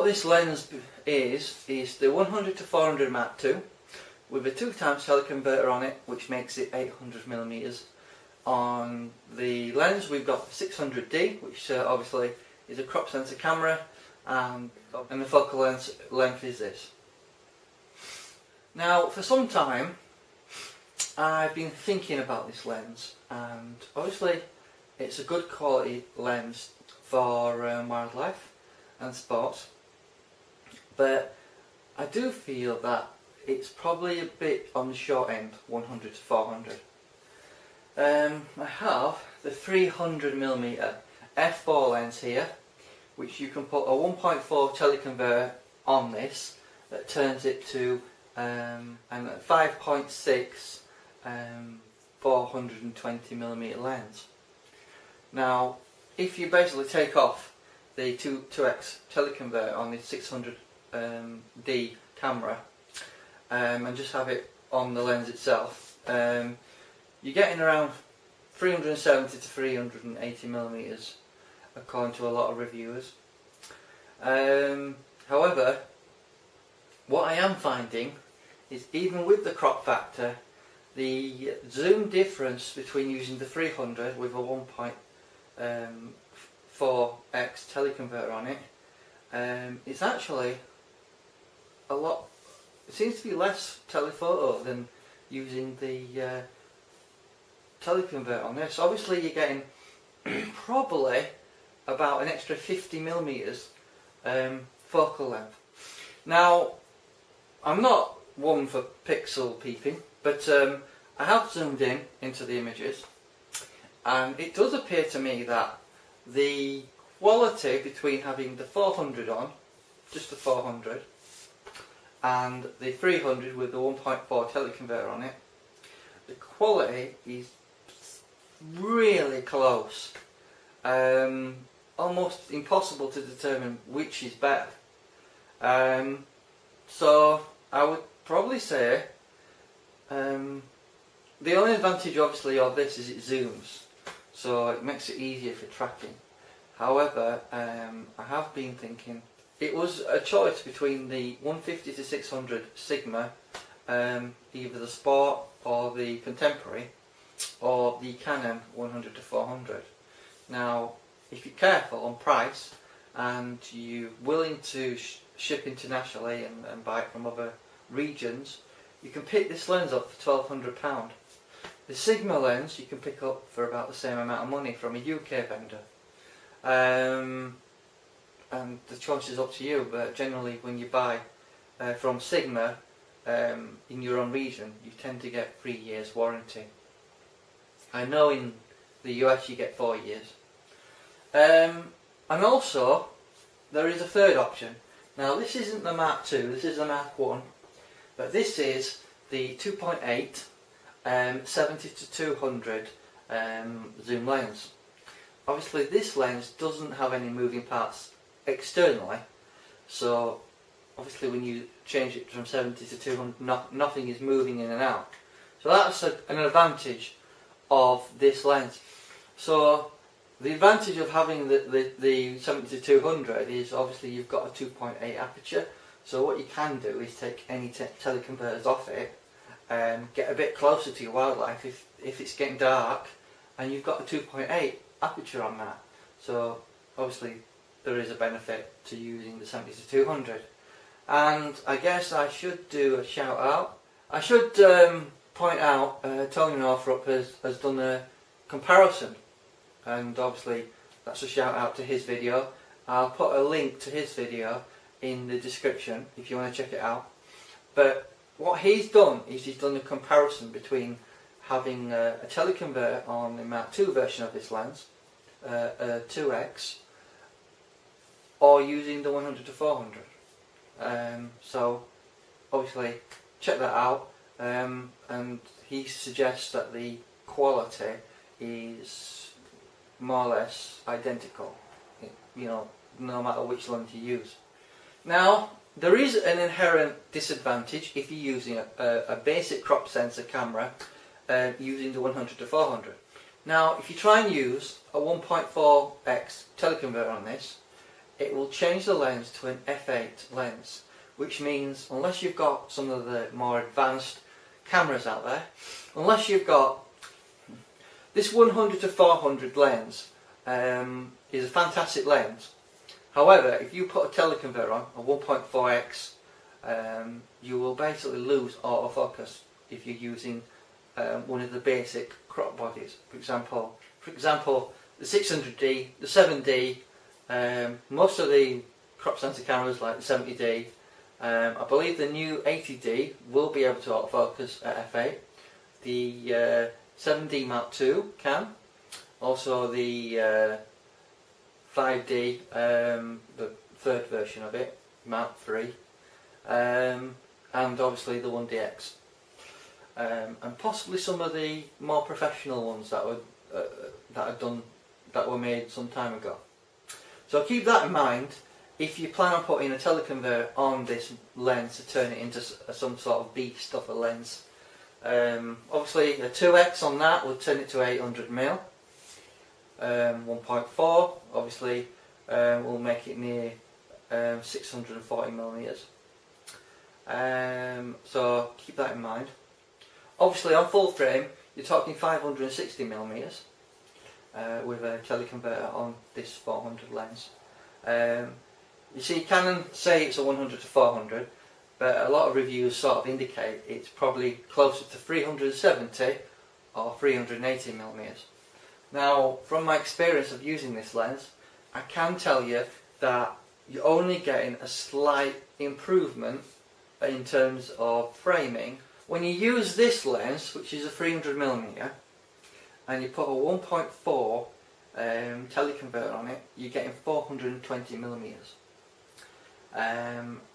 what this lens is the 100 to 400 Mark II with a 2x teleconverter on it, which makes it 800mm. On the lens we've got 600D, which obviously is a crop sensor camera, and the focal length is this. Now, for some time I've been thinking about this lens, and obviously it's a good quality lens for wildlife and sports, but I do feel that it's probably a bit on the short end, 100 to 400. I have the 300mm f4 lens here, which you can put a 1.4 teleconverter on this that turns it to a 5.6 420mm lens. Now, if you basically take off the 2x teleconverter on the 600D camera and just have it on the lens itself, you're getting around 370 to 380mm, according to a lot of reviewers. However, what I am finding is, even with the crop factor, the zoom difference between using the 300 with a 1.4x teleconverter on it, it's actually a lot. It seems to be less telephoto than using the teleconverter on this. Obviously you're getting probably about an extra 50mm focal length. Now, I'm not one for pixel peeping, but I have zoomed in into the images, and it does appear to me that the quality between having the 400 on, just the 400, and the 300 with the 1.4 teleconverter on it, the quality is really close. Almost impossible to determine which is better. So I would probably say the only advantage obviously of this is it zooms, so it makes it easier for tracking. However, I have been thinking, it was a choice between the 150 to 600 Sigma, either the Sport or the Contemporary, or the Canon 100 to 400. Now, if you're careful on price and you're willing to ship internationally and buy it from other regions, you can pick this lens up for £1,200. The Sigma lens you can pick up for about the same amount of money from a UK vendor. And the choice is up to you, but generally when you buy from Sigma in your own region, you tend to get 3 years warranty. I know in the US you get 4 years. And also there is a third option. Now, this isn't the Mark II, this is the Mark I, but this is the 2.8 70 to 200 zoom lens. Obviously this lens doesn't have any moving parts externally, so obviously when you change it from 70 to 200, nothing is moving in and out. So that's an advantage of this lens. So the advantage of having the 70 to 200 is obviously you've got a 2.8 aperture, so what you can do is take any teleconverters off it and get a bit closer to your wildlife if it's getting dark, and you've got a 2.8 aperture on that. So obviously there is a benefit to using the 70 to 200. And I guess I should do a shout out. I should point out Tony Northrup has done a comparison, and obviously that's a shout out to his video. I'll put a link to his video in the description if you want to check it out. But what he's done is he's done a comparison between having a teleconverter on the Mark II version of this lens, a 2x, or using the 100 to 400. So obviously check that out, and he suggests that the quality is more or less identical, you know, no matter which lens you use. Now, there is an inherent disadvantage if you're using a basic crop sensor camera using the 100 to 400. Now, if you try and use a 1.4x teleconverter on this, it will change the lens to an f8 lens, which means unless you've got some of the more advanced cameras out there, unless you've got this 100 to 400 lens, is a fantastic lens. However, if you put a teleconverter on, a 1.4x, you will basically lose autofocus if you're using one of the basic crop bodies. For example, the 600D, the 7D, most of the crop sensor cameras like the 70D, I believe the new 80D will be able to autofocus at f8. The 7D Mark II can. Also the 5D, the third version of it, Mark III, and obviously the 1DX, and possibly some of the more professional ones that were made some time ago. So keep that in mind if you plan on putting a teleconverter on this lens to turn it into some sort of beast of a lens. Obviously a 2x on that will turn it to 800mm. 1.4 obviously will make it near 640mm. So keep that in mind. Obviously on full frame you're talking 560mm with a teleconverter on this 400 lens. You see, Canon say it's a 100 to 400, but a lot of reviews sort of indicate it's probably closer to 370 or 380mm. Now, from my experience of using this lens, I can tell you that you're only getting a slight improvement in terms of framing. When you use this lens, which is a 300mm, and you put a 1.4 teleconverter on it, you're getting 420mm.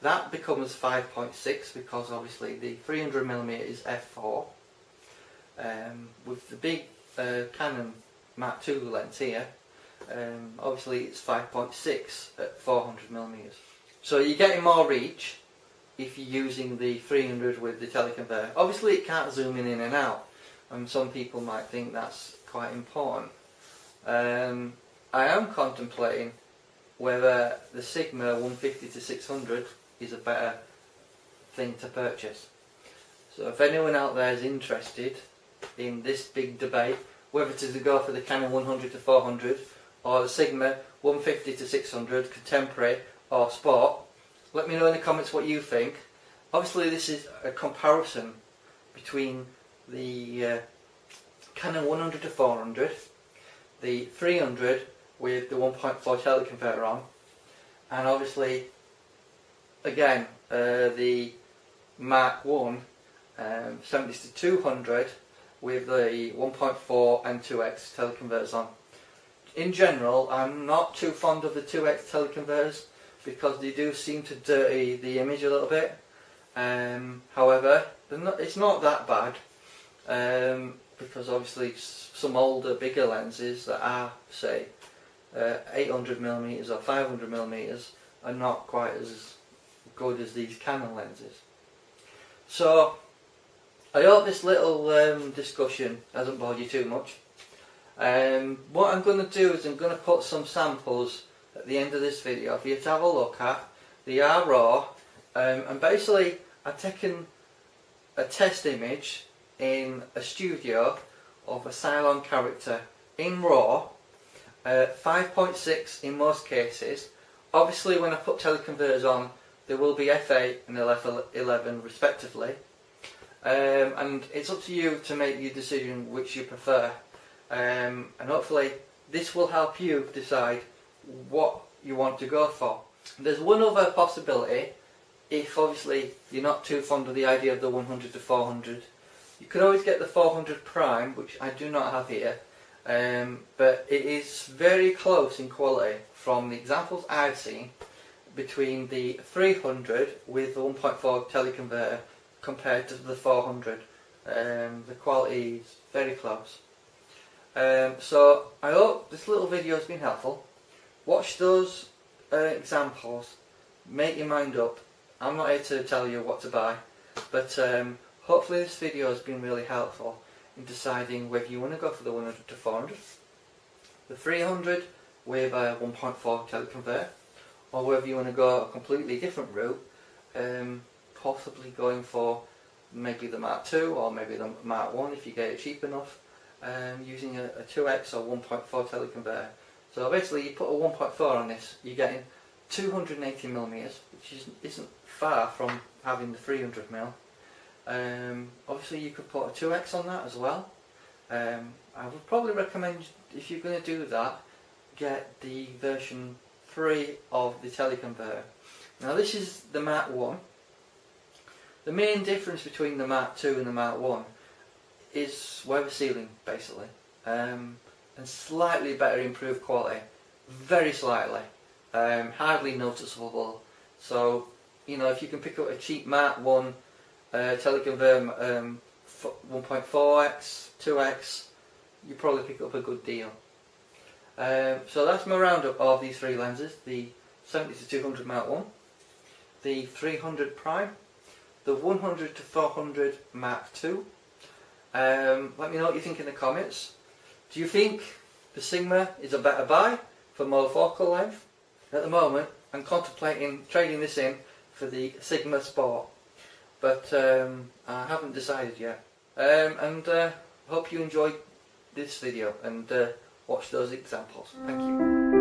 That becomes 5.6 because obviously the 300mm is f4. With the big Canon Mark II lens here, obviously it's 5.6 at 400mm. So you're getting more reach if you're using the 300 with the teleconverter. Obviously it can't zoom in and out, and some people might think that's quite important. I am contemplating whether the Sigma 150 to 600 is a better thing to purchase. So if anyone out there is interested in this big debate, whether to go for the Canon 100 to 400 or the Sigma 150 to 600 contemporary or sport, let me know in the comments what you think. Obviously this is a comparison between the Canon 100 to 400, the 300 with the 1.4 teleconverter on, and obviously again the Mark I 70 to 200 with the 1.4 and 2x teleconverters on. In general, I'm not too fond of the 2x teleconverters because they do seem to dirty the image a little bit. However, it's not that bad, because obviously some older, bigger lenses that are, say, 800mm or 500mm are not quite as good as these Canon lenses. So I hope this little discussion hasn't bored you too much. What I'm going to do is I'm going to put some samples at the end of this video for you to have a look at. They are raw, and basically I've taken a test image in a studio of a Cylon character in RAW, 5.6 in most cases. Obviously when I put teleconverters on there will be f8 and f11 respectively, and it's up to you to make your decision which you prefer, and hopefully this will help you decide what you want to go for. There's one other possibility. If obviously you're not too fond of the idea of the 100 to 400, you could always get the 400 Prime, which I do not have here, but it is very close in quality from the examples I've seen between the 300 with the 1.4 teleconverter compared to the 400. The quality is very close. So I hope this little video has been helpful. Watch those examples, make your mind up. I'm not here to tell you what to buy, but hopefully this video has been really helpful in deciding whether you want to go for the 100 to 400, the 300 with a 1.4 teleconverter, or whether you want to go a completely different route, possibly going for maybe the Mark II or maybe the Mark 1 if you get it cheap enough, using a 2x or 1.4 teleconverter. So basically you put a 1.4 on this, you're getting 280mm, which isn't far from having the 300mm. Obviously you could put a 2x on that as well. I would probably recommend, if you're going to do that, get the version 3 of the teleconverter. Now this is the Mark 1. The main difference between the Mark II and the Mark 1 is weather sealing, basically, and slightly better improved quality, very slightly, hardly noticeable. So, you know, if you can pick up a cheap Mark 1 teleconverter, 1.4x, 2x, you probably pick up a good deal. So that's my roundup of these three lenses: the 70-200 Mark 1, the 300 Prime, the 100-400 Mark II. Let me know what you think in the comments. Do you think the Sigma is a better buy for more focal length? At the moment, I'm contemplating trading this in for the Sigma Sport, but I haven't decided yet. And hope you enjoyed this video and watch those examples. Thank you.